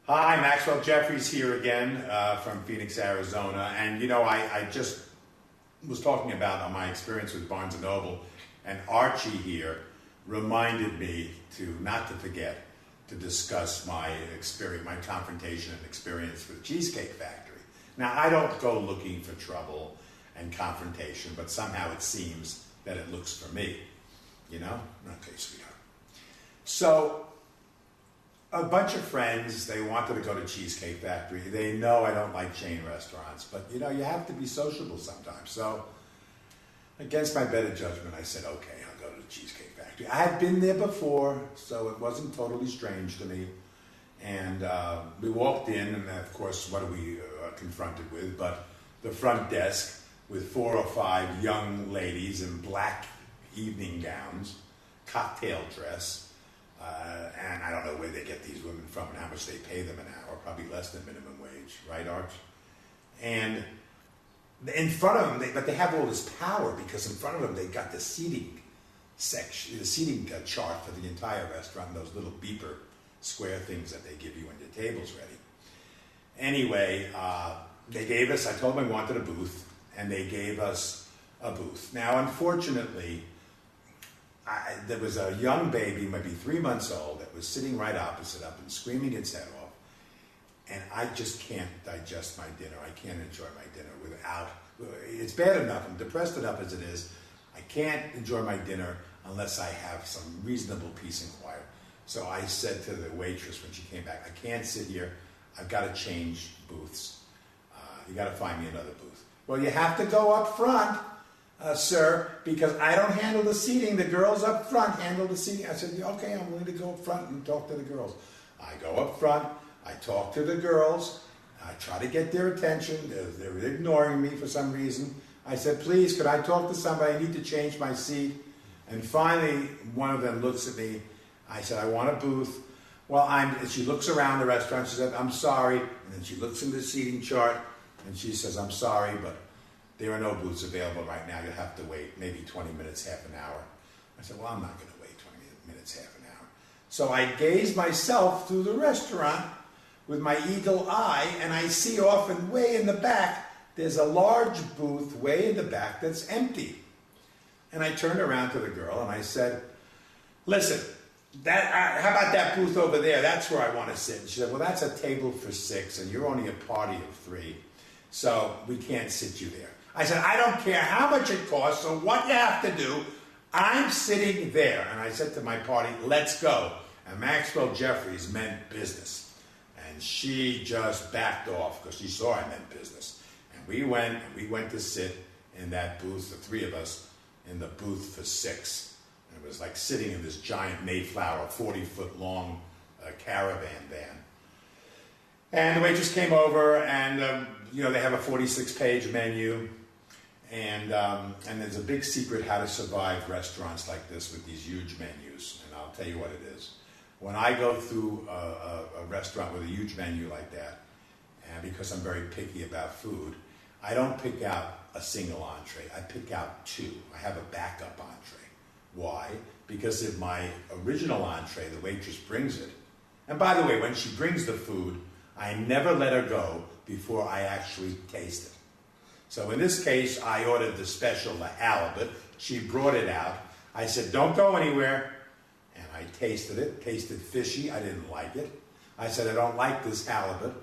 Hi, Maxwell Jeffries here again from Phoenix, Arizona. And you know, I just was talking about my experience with Barnes & Noble, and Archie here reminded me not to forget to discuss my experience, my confrontation and experience with Cheesecake Factory. Now, I don't go looking for trouble and confrontation, but somehow it seems that it looks for me, you know? Okay, sweetheart. So, a bunch of friends, they wanted to go to Cheesecake Factory. They know I don't like chain restaurants, but you know, you have to be sociable sometimes. So, against my better judgment, I said, okay, I'll go to the Cheesecake Factory. I had been there before, so it wasn't totally strange to me. And we walked in, and of course, what are we confronted with? But the front desk with 4 or 5 young ladies in black evening gowns, cocktail dress, and I don't know where they get these women from and how much they pay them an hour, probably less than minimum wage, right, Arch? And in front of them, but they have all this power because in front of them they got the seating section, the seating chart for the entire restaurant, and those little beeper square things that they give you when your table's ready. Anyway, they gave us, I told them I wanted a booth, and they gave us a booth. Now, unfortunately, there was a young baby, maybe 3 months old, that was sitting right opposite up and screaming its head off. And I just can't digest my dinner. I can't enjoy my dinner without, it's bad enough, I'm depressed enough as it is. I can't enjoy my dinner unless I have some reasonable peace and quiet. So I said to the waitress when she came back, I can't sit here. I've got to change booths. You got to find me another booth. Well, you have to go up front. Sir, because I don't handle the seating. The girls up front handle the seating. I said, okay, I'm willing to go up front and talk to the girls. I go up front. I talk to the girls. I try to get their attention. They're ignoring me for some reason. I said, please, could I talk to somebody? I need to change my seat. And finally, one of them looks at me. I said, I want a booth. Well, and she looks around the restaurant. She said, I'm sorry. And then she looks in the seating chart, and she says, I'm sorry, but there are no booths available right now. You'll have to wait maybe 20 minutes, half an hour. I said, well, I'm not going to wait 20 minutes, half an hour. So I gaze myself through the restaurant with my eagle eye, and I see off and way in the back, there's a large booth way in the back that's empty. And I turned around to the girl and I said, listen, how about that booth over there? That's where I want to sit. And she said, well, that's a table for 6, and you're only a party of 3, so we can't sit you there. I said, I don't care how much it costs or what you have to do. I'm sitting there. And I said to my party, let's go. And Maxwell Jeffries meant business. And she just backed off because she saw I meant business. And we went to sit in that booth, the 3 of us, in the booth for 6. And it was like sitting in this giant Mayflower, 40-foot long caravan van. And the waitress came over, and you know, they have a 46-page menu. And there's a big secret how to survive restaurants like this with these huge menus. And I'll tell you what it is. When I go through a restaurant with a huge menu like that, and because I'm very picky about food, I don't pick out a single entree. I pick out 2. I have a backup entree. Why? Because if my original entree, the waitress brings it, and by the way, when she brings the food, I never let her go before I actually taste it. So in this case, I ordered the special, the halibut. She brought it out. I said, don't go anywhere. And I tasted it, tasted fishy. I didn't like it. I said, I don't like this halibut.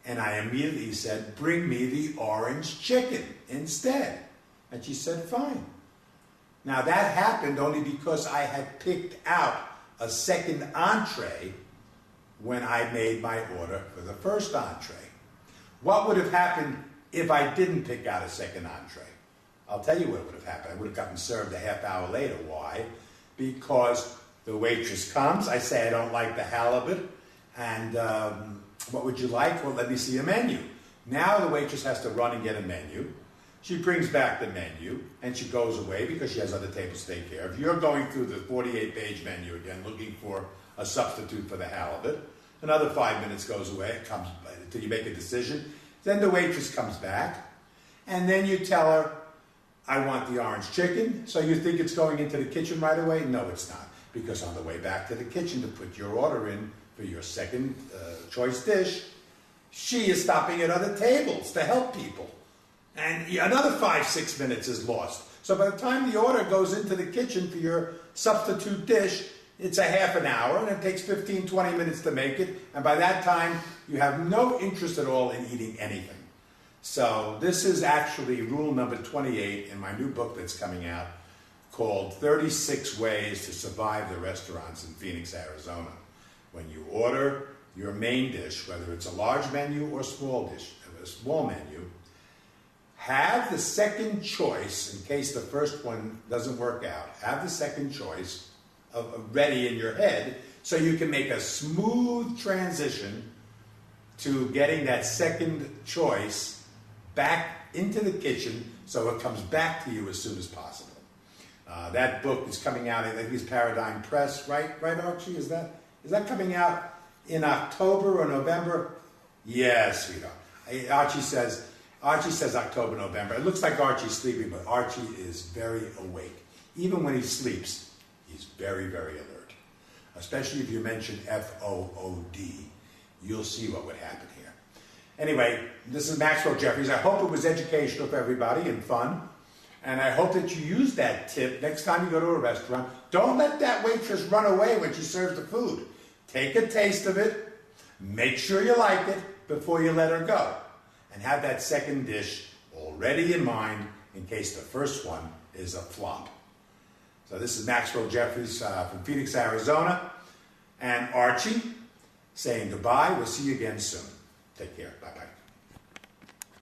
And I immediately said, bring me the orange chicken instead. And she said, fine. Now that happened only because I had picked out a second entree when I made my order for the first entree. What would have happened if I didn't pick out a second entree? I'll tell you what would have happened. I would have gotten served a half hour later. Why? Because the waitress comes. I say, I don't like the halibut. And what would you like? Well, let me see a menu. Now the waitress has to run and get a menu. She brings back the menu, and she goes away because she has other tables to take care of. You're going through the 48-page menu again, looking for a substitute for the halibut. Another 5 minutes goes away. It comes until you make a decision. Then the waitress comes back, and then you tell her, I want the orange chicken. So you think it's going into the kitchen right away? No, it's not. Because on the way back to the kitchen to put your order in, for your second choice dish, she is stopping at other tables to help people. And another 5-6 minutes is lost. So by the time the order goes into the kitchen for your substitute dish, it's a half an hour, and it takes 15-20 minutes to make it. And by that time, you have no interest at all in eating anything. So this is actually rule number 28 in my new book that's coming out called 36 Ways to Survive the Restaurants in Phoenix, Arizona. When you order your main dish, whether it's a large menu or small dish, a small menu, have the second choice, in case the first one doesn't work out, have the second choice ready in your head so you can make a smooth transition to getting that second choice back into the kitchen so it comes back to you as soon as possible. That book is coming out, I think it's Paradigm Press, right, Archie? Is that coming out in October or November? Yes, sweetheart. Archie says October, November. It looks like Archie's sleeping, but Archie is very awake. Even when he sleeps, he's very, very alert. Especially if you mention F-O-O-D. You'll see what would happen here. Anyway, this is Maxwell Jeffries. I hope it was educational for everybody and fun. And I hope that you use that tip next time you go to a restaurant. Don't let that waitress run away when she serves the food. Take a taste of it. Make sure you like it before you let her go. And have that second dish already in mind in case the first one is a flop. So this is Maxwell Jeffries from Phoenix, Arizona. And Archie saying goodbye. We'll see you again soon. Take care. Bye-bye.